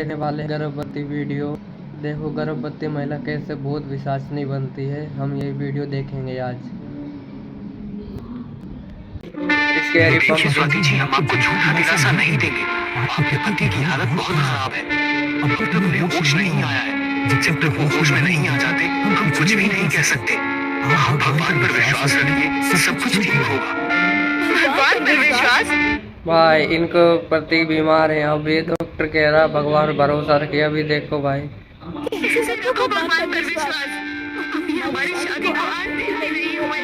देने वाले गर्भवती वीडियो। देखो गर्भवती महिला कैसे बहुत विश्वसनीय बनती है, हम ये वीडियो देखेंगे आज। देखिए स्वाति जी, हम आपको झूठा दिलासा नहीं देंगे। आपके पति की हालत बहुत खराब है। अब तक उन्हें होश नहीं आया है। जब तक वो होश में नहीं आ जाते हम कुछ भी नहीं कह सकते। आप भगवान पर विश्वास रखिए, सब कुछ ठीक होगा। भगवान पर विश्वास? भाई इनको पति बीमार है, अब ये डॉक्टर कह रहा भगवान पर भरोसा रखिए। अभी देखो भाई कैसे रखो भगवान पर विश्वास? अभी हमारी शादी को 8 दिन भी नहीं हुए।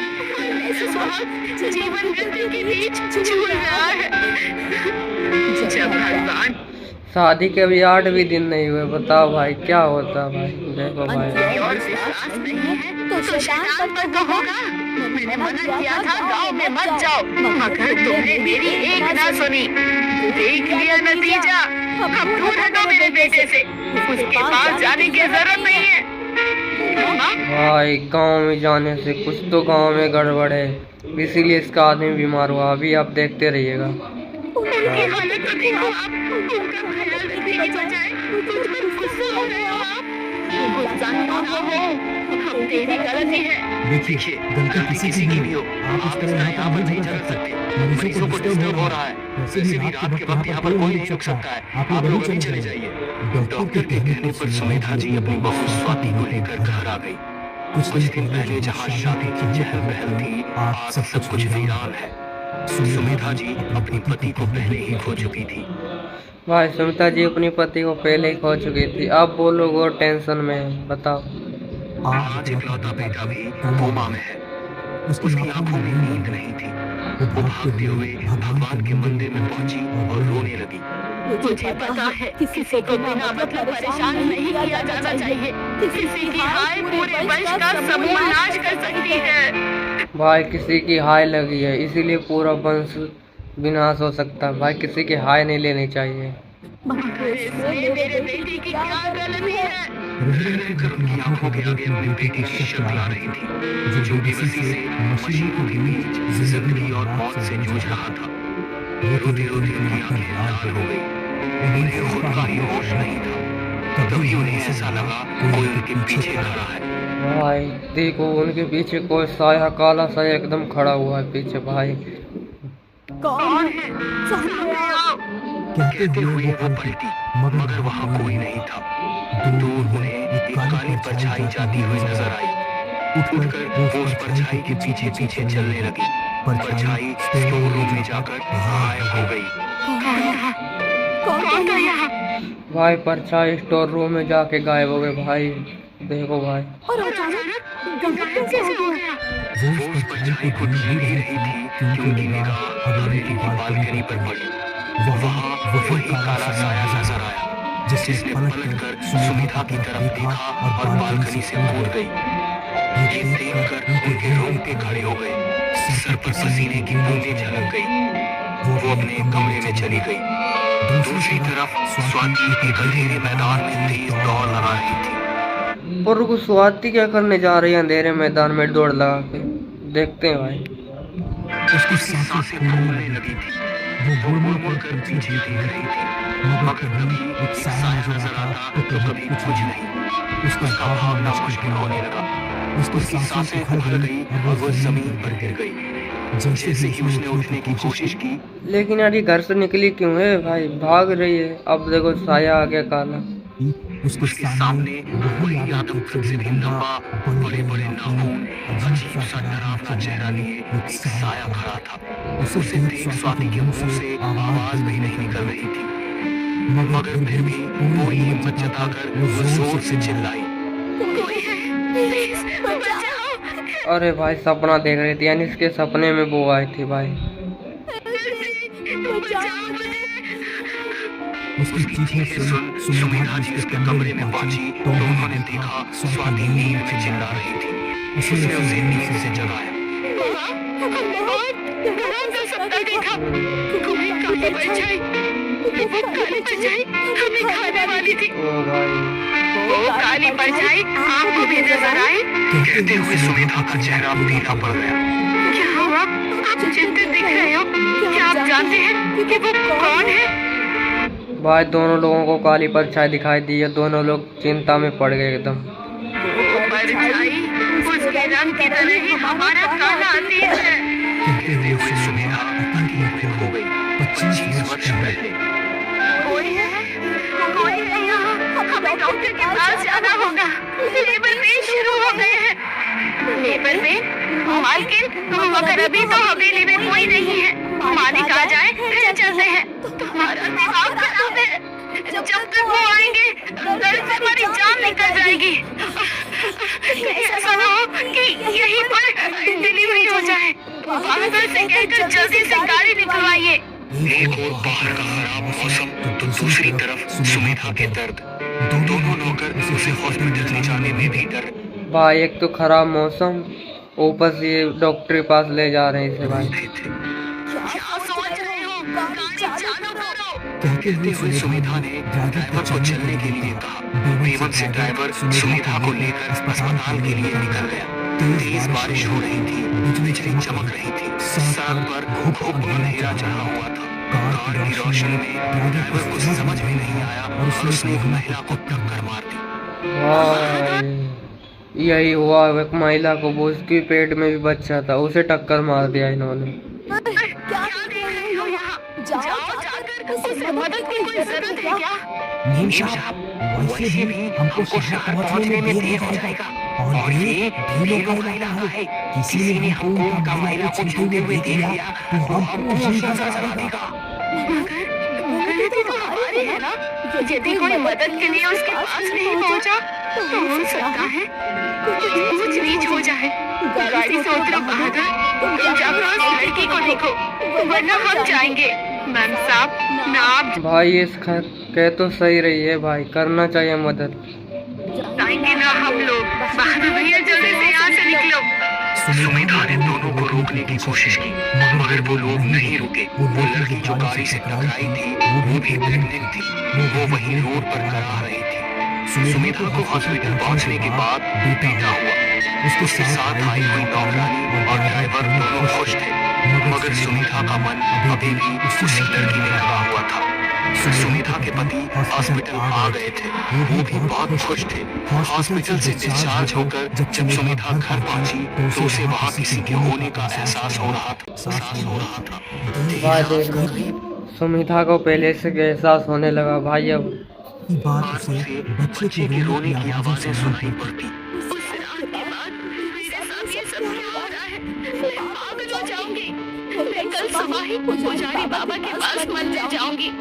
ऐसे सुहाग जीवन मृत्यु के बीच झूल रहा है। जब भगवान शादी के अभी 8 भी दिन नहीं हुए, बताओ भाई क्या होता भाई। देखो भाई और विश्वास नहीं है तो शैतान पर तो होगा। मैंने मना किया था गांव में मत जाओ, मगर तुमने मेरी एक ना सुनी। देख लिया नतीजा। अब दूर हटो मेरे बेटे से, उसके पास जाने की जरूरत नहीं है। भाई गांव में जाने से कुछ तो गांव में गड़बड़ है, इसीलिए इसका आदमी बीमार हुआ। अभी आप देखते रहिएगा। उनकी हालत तो देखो आप, उनका ख्याल रखने की बजाय मुझ पर गुस्सा हो रहे हो आप। गुस्सा ना हो, हम तेरी गलती है। देखिए गलती किसी की भी हो, आप इस तरह यहाँ पर नहीं झगड़ सकते। मरीजों को डिस्टर्ब हो रहा है। वैसे भी रात के वक्त यहाँ पर कोई नहीं रुक सकता है। आप लोग अभी चले जाइए। डॉक्टर के कहने पर सुमेधा जी अपनी बहू स्वाति को लेकर घर आ गई। कुछ दिन पहले जहाँ शादी की चहल पहल थी, आज सब कुछ वीरान है। सुमेधा जी अपने पति को पहले ही खो चुकी थी। भाई सुमिता जी अपनी पति को पहले ही खो चुकी थी, अब वो लोग और टेंशन में है। बताओ आज इकलौता बेटा भी कोमा में है। उसकी आंखों में नींद नहीं थी। वो भागते हुए भगवान के मंदिर में पहुंची और रोने लगी। मुझे पता है किसी को बिना मतलब परेशान नहीं किया जाना चाहिए। किसी की हाय पूरे वंश का समूह नाश कर सकती है। भाई किसी की हाय लगी है, इसीलिए पूरा वंश विनाश हो सकता है। भाई किसी की हाय नहीं लेनी चाहिए। इसमें मेरे बेटे की क्या गलती है? रहकर उनकी आंखों के आगे अपने बेटे की शक्ल आ रही थी, जो बेबसी से मशीनों के बीच जिंदगी और मौत से जूझ रहा था। रोते रोते उनकी आंखें लाल हो गई। उन्हें खुद का ही होश नहीं था। तभी उन्हें ऐसा लगा कोई उनके पीछे खड़ा है। भाई देखो उनके पीछे कोई साया, काला साया एकदम खड़ा हुआ है पीछे। भाई कौन है? सामने आओ। कहते हुए वो पलटी, मगर वहाँ कोई नहीं था। दूर उन्हें एक काली परछाई जाती हुई नजर आई। उठकर वो उस परछाई के पीछे पीछे चलने लगी। परछाई स्टोर रूम में जाकर गायब हो गई। कौन था यहाँ? भाई परछाई स्टोर रूम में जाके गायब हो गए। भाई देखो भाई और अचानक गायब कैसे हो गया? वो उस परछाई को ढूंढ ही रही थी कि उनकी निगाह हवेली की बालकनी पर पड़ी। वहाँ वही काला साया नजर आया, जिसने पलटकर सुमिधा की तरफ देखा और बालकनी से कूद गई। ये देखकर उनके रोंगटे खड़े हो गए, सर पर पसीने की बूंदें झलक गई। वो अपने कमरे में चली गई। दूसरी तरफ स्वाति एक अंधेरे मैदान में तेज दौड़ लगा रही थी। और रुको, स्वाति क्या करने जा रही है अंधेरे मैदान में दौड़ लगा के? देखते हैं भाई। उसकी सांसें फूलने लगी थी। वो मुड़ कर पीछे देख रही थी, मगर कभी एक साया नजर आता तो कभी कुछ नहीं। उसका भाव मुश्किल होने लगा। उसकी सांसें उखड़ गई और वो जमीन पर गिर गई। जैसे ही उसने उठने की कोशिश की, लेकिन यार ये घर से निकली क्यों है भाई? भाग रही है। अब देखो साया आ गया काला। उसके सामने वही आदम से भी लंबा, बड़े बड़े नाखून, अजीब सा डरावना चेहरा लिए एक साया खड़ा था। उसे देख स्वाति के मुंह से आवाज भी नहीं निकल रही थी, मगर फिर भी पूरी हिम्मत जताकर वो जोर से चिल्लाई, कोई है, प्लीज बचाओ। अरे भाई सपना देख रही थी, यानी इसके सपने में वो आई थी भाई। बचाओ मुझे। उसकी चीखें सुन सुमेधा जी उसके कमरे में पहुंची तो उन्होंने देखा स्वाति नींद में चिल्ला रही थी। उसने उसे नींद से जगाया। डरावना सपना देखा। कोई काली परछाई, वो काली परछाई हमें खाने वाली थी। ओ भाई वो काली परछाई आपको भी नजर आई? कहते हुए सुमेधा का चेहरा पीला पड़ गया। क्या हुआ? आप चिंतित दिख रहे हो। क्या आप जानते हैं कि वो कौन है? भाई दोनों लोगों को काली परछाई दिखाई दी है, दोनों लोग चिंता में पड़ गए एकदम। वो परछाई उसके रंग की तरह ही हमारा काला अतीत है। कहते हुए सुमेधा अतीत में खो गई 25 वर्ष पहले। कोई है यहाँ। हमें डॉक्टर के पास जाना होगा। लेबर पेन शुरू हो गए हैं। लेबर पेन मालकिन, मगर अभी तो हवेली में कोई नहीं है। मालिक आ जाए फिर चलते हैं। तुम्हारा दिमाग खराब है। जब तक वो आएंगे दर्द से हमारी जान निकल जाएगी। ऐसा ना हो कि यहीं पर डिलीवरी हो जाए। बाहर से कहकर जल्दी से गाड़ी निकलवाइए। एक और बाहर का खराब मौसम तो दूसरी तरफ सुमेधा के दर्द। दोनों नौकर उसे हॉस्पिटल ले जाने में भी डर। भाई एक तो खराब मौसम, ऊपर से ये डॉक्टर के पास ले जा रहे हैं इसे भाई। क्या सोच रहे हो? गाड़ी चालू करो। कहते हुए सुमेधा ने ड्राइवर को चलने के लिए कहा। बेमन से ड्राइवर सुमेधा को लेकर अस्पताल के लिए निकल गया। तेज बारिश हो रही थी, बिजली चमक रही थी, सड़क पर घुप अंधेरा चढ़ा हुआ था। कार की रोशनी में ड्राइवर को कुछ समझ में नहीं आया और उसने एक महिला को टक्कर मार दी। भाई यही हुआ, एक महिला को, वो उसके पेट में भी बच्चा था, उसे टक्कर मार दिया इन्होंने। क्या देख रहे हो यहाँ? जाओ जाकर उसे मदद की कोई जरूरत है क्या? नीम साहब, वैसे भी हमको शहर पहुंचने में देर हो जाएगा और ये ढीलों का इलाका है। किसी ने हमको उनका महिला को छूते हुए देख लिया तो हमको जिंदा सजा देगा। गलती तो हमारी है ना। यदि कोई मदद के लिए उसके पास नहीं पहुंचा तो हो सकता है कुछ ऊंच नीच हो जाए। गाड़ी से उतरो बहादुर, तुम जाकर उस लड़की को देखो, वरना हम जाएंगे। मैम साहब ना आप भाई ये कह तो सही रही है भाई, करना चाहिए मदद। जाएंगे ना हम लोग। बहादुर भैया जल्दी से यहाँ से निकलो। सुमेधा ने दोनों को रोकने की कोशिश की मगर वो लोग नहीं रुके। वो लड़की जो गाड़ी से टकराई थी वो भी प्रेग्नेंट थी। वो वहीं रोड पर करा रही थी। सुमेधा को हॉस्पिटल पहुंचने के बाद बेटा हुआ। उसके साथ आई हुई नौकरानी और ड्राइवर दोनों खुश थे मगर सुमेधा का मन अभी भी उसी लड़की में लगा हुआ था। सुमेधा के पति हॉस्पिटल आ गए थे, वो भी बहुत खुश थे। हॉस्पिटल से डिस्चार्ज होकर जब सुमेधा घर पहुंची तो उसे वहाँ किसी के होने का एहसास हो रहा था। भाई देख लो, सुमिता को पहले से एहसास होने लगा भाई। अब बात उसे बच्चे के रोने की आवाजें सुनाई पड़ती। उस रात के बाद मेरे साथ ये सब क्या हो रहा है? मैं पागल हो जाऊंगी। मैं कल सुबह ही पुजारी बाबा के पास मंदिर जाऊंगी।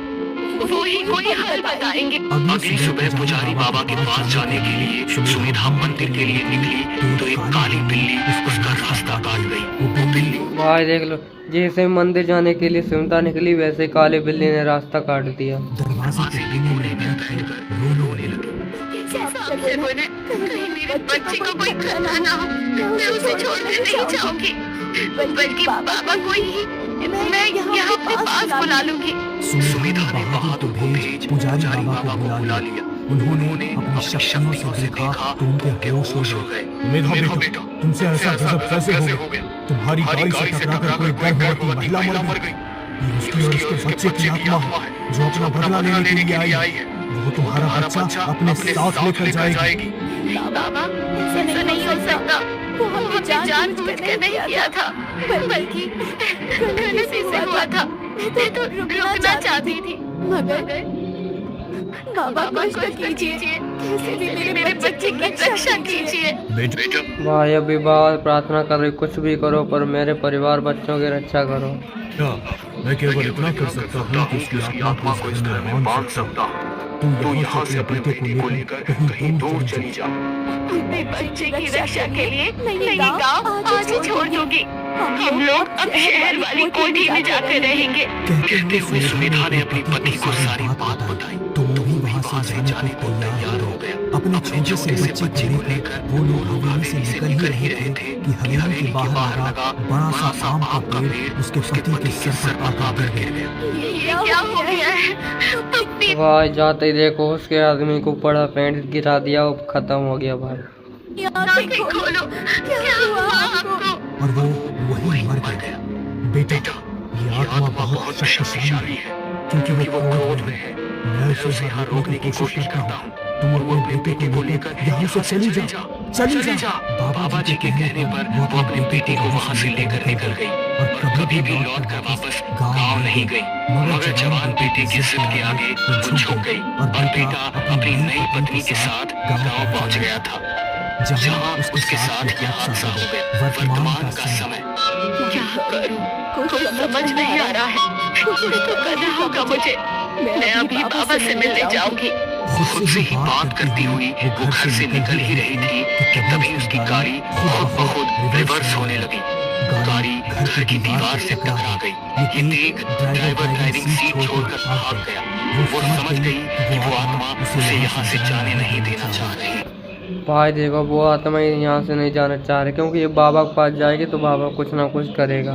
वो ही कोई हल बताएंगे। अगली सुबह पुजारी बाबा के पास जाने के लिए सुमेधा मंदिर के लिए निकली तो एक काली बिल्ली उसका रास्ता काट गई। वो बिल्ली भाई देख लो, जैसे मंदिर जाने के लिए सुमिता निकली वैसे काली बिल्ली ने रास्ता काट दिया। दरवाजे के कोने में बैठकर रोने लगी। सबसे बोले कहीं मेरे बच्चे को कोई खतरा ना हो। मैं उसे छोड़कर नहीं जाऊंगी, बल्कि बाबा को ही मैं यहाँ अपने पास बुला लूंगी। सुमेधा ने बहादुर को भेज पुजारी बाबा को बुला लिया। उन्होंने अपनी शक्तियों से देखा तो उनके होश हो गए। सुमेधा बेटा, तुमसे ऐसा गजब कैसे हो गया? तुम्हारी गाड़ी से टकराकर कोई गर्भवती महिला मर गई। ये उसकी और उसके बच्चे की आत्मा है जो अपना बदला लेने के लिए आई है। वो तुम्हारा बच्चा अपने साथ लेकर जाएगी। बाबा ऐसा नहीं हो सकता। वो हमने जानबूझकर नहीं किया था, बल्कि गलती से हुआ था। मैं तो रुकना चाहती थी, मगर बाबा कष्ट कीजिए, कैसे भी मेरे बच्चे की रक्षा कीजिए। बेटा, भाई अभी बाबा प्रार्थना कर रही, कुछ भी करो पर मेरे परिवार बच्चों की रक्षा करो। क्या मैं केवल इतना कर सकता हूँ कि उसकी आत्मा को इस तरह में बांध सकता हूँ। तू यहाँ से अपने बेटे को लेकर कहीं दूर चली जा। अपने बच्चे की रक्षा के लिए मैं ये गाँव आज ही छोड़ दूंगी। हम लोग अब शहर वाली कोठी में जाकर रहेंगे। कहते हुए सुमेधा ने अपने पति को सारी बात बताई तो वो भी वहाँ से जाने को तैयार हो गया। अपने छोटे से बच्चे को लेकर वो लोग हवेली से निकल ही रहे थे कि हवेली के बाहर लगा बड़ा सा आम का पेड़ उसके पति के सर पर आकर गिर गया। ये क्या हो गया है? अपनी भाई जाते ही देखो उसके आदमी को बड़ा पेंट गिरा दिया, वो खत्म हो गया भाई। आंखें खोलो, क्या हुआ आपको? और वो वही मर गया। बेटा, ये आत्मा बहुत शक्तिशाली है क्योंकि वो क्रोध में है। मैं उसे यहाँ रोकने की कोशिश करता हूँ। तुम अपने बेटे को लेकर यहाँ से चली जा। बाबा जी के कहने पर वो अपने बेटे को वहाँ से लेकर निकल गई और कभी भी लौट कर वापस गाँव नहीं गई। मगर जवान बेटे के सिर के आगे वो झुक गई और बेटा अपनी नई पत्नी के साथ गाँव पहुँच गया था, जहाँ उसके साथ यह हादसा हो गया। वर्तमान का समय। क्या करूं? कुछ समझ नहीं आ रहा है। कुछ तो करना होगा मुझे। मैं अभी बाबा से मिलने जाऊंगी। खुद से ही बात करती हुई वो घर से निकल ही रही थी कि तभी उसकी गाड़ी खुद ब खुद रिवर्स होने लगी। गाड़ी घर की दीवार से टकरा गई। ये देख ड्राइवर ड्राइविंग सीट छोड़कर भाग गया। वो समझ गई कि वो आत्मा उसे यहाँ से जाने नहीं देना चाह रही। भाई देखो वो आत्मा ही यहाँ से नहीं जाना चाह रहे, क्योंकि ये बाबा के पास जाएगी तो बाबा कुछ ना कुछ करेगा।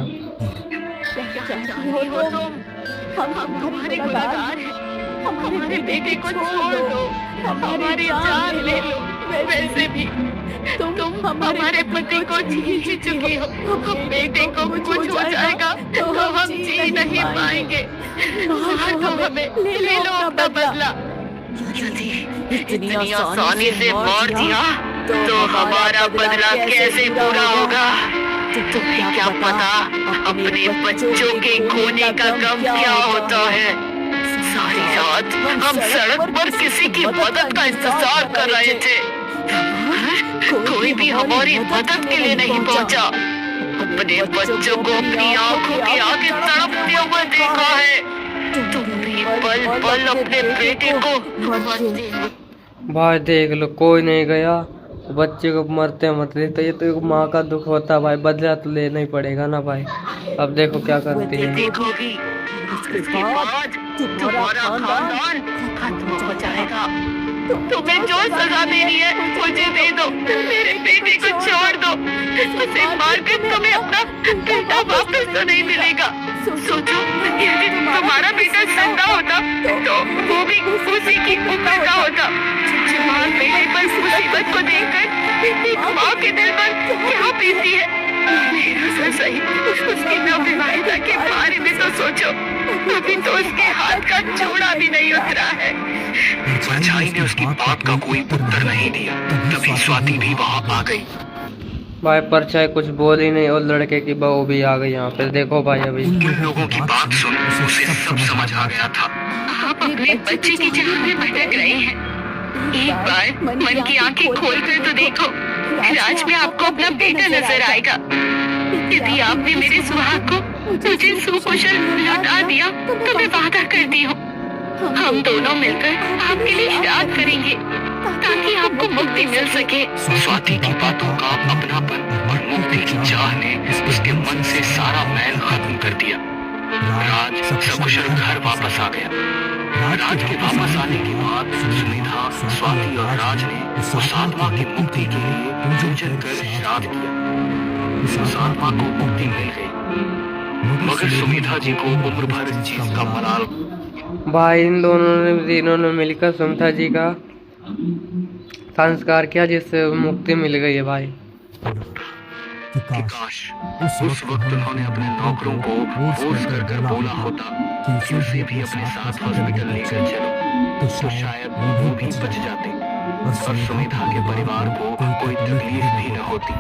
हम हमारे गुनहगार हैं। हमारे बेटे को छोड़ दो, हमारी जान ले लो। वैसे भी तुम हमारे पति को जी चुकी हो। बेटे को कुछ हो जाएगा तो हम जी नहीं पाएंगे। तो हमें ले लो अपना बदला। इतनी आसानी से मार दिया तो हमारा बदला कैसे पूरा होगा? तुम्हें क्या पता अपने बच्चों के खोने का गम क्या होता है? सारी रात हम सड़क पर किसी की मदद का इंतजार कर रहे थे। कोई भी हमारी मदद के लिए नहीं पहुंचा। अपने बच्चों को अपनी आंखों के आगे तड़पते हुए देखा है। तुम भी पल पल अपने बेटे को मरते हो। भाई देख लो कोई नहीं गया, बच्चे को मरते मरते तो ये तो एक माँ का दुख होता है भाई, बदला तो लेना ही पड़ेगा ना भाई। अब देखो क्या करती है। देखोगी उसके बाद तुम्हारा खानदान खत्म हो जाएगा। तुम्हें जो सजा देनी है मुझे दे दो। मेरे बेटे को छोड़ दो। उसे मारकर तुम्हें अपना बेटा वापस तो नहीं मिलेगा। सोचो यदि तुम्हारा बेटा जिंदा होता तो वो भी उसी की उम्र का होता। जवान बेटे पर मुसीबत को देखकर एक माँ के दिल पर क्या बीतती है। मेरा सा सही उसकी नवविवाहिता के बारे में तो सोचो। अभी तो उसके हाथ का चूड़ा भी नहीं उतरा है। परछाई ने उसकी बात का कोई उत्तर नहीं दिया। तभी स्वाति भी वहाँ आ गई। भाई परछाई कुछ बोल ही नहीं और लड़के की बहू भी आ गई यहाँ पे। देखो भाई अभी इन लोगों की बात सुन उसे सब समझ आ गया था। आप अपने बच्चे की जगह में भटक रहे हैं। एक बार मन की आंखें खोलकर तो देखो, राज में आपको अपना बेटा नजर आएगा। यदि आपने मेरे सुहाग को मुझे सुकुशल लौटा दिया तो मैं वादा करती हूँ हम दोनों मिलकर आपके लिए श्राद्ध करेंगे ताकि आपको मुक्ति मिल सके। स्वाति की बातों का अपनापन और मुक्ति की चाह ने उसके मन से सारा मैल खत्म कर दिया। राज सकुशल घर वापस आ गया। राज के वापस आने के बाद सुनिधा, स्वाति और राज ने उस आत्मा की मुक्ति के लिए पूजन कर श्राद्ध किया। उस आत्मा को मुक्ति मिल गई, मगर सुमिधा जी को उम्र भर इस चीज का मलाल। भाई इन तीनों ने मिलकर सुमिधा जी का संस्कार किया जिससे मुक्ति मिल गई है भाई। कि काश उस वक्त उन्होंने अपने नौकरों को फोर्स कर बोला होता कि उसे भी अपने साथ हॉस्पिटल लेकर चलो, तो शायद वो भी बच जाते और सुमिधा के परिवार को कोई तकलीफ भी न होती।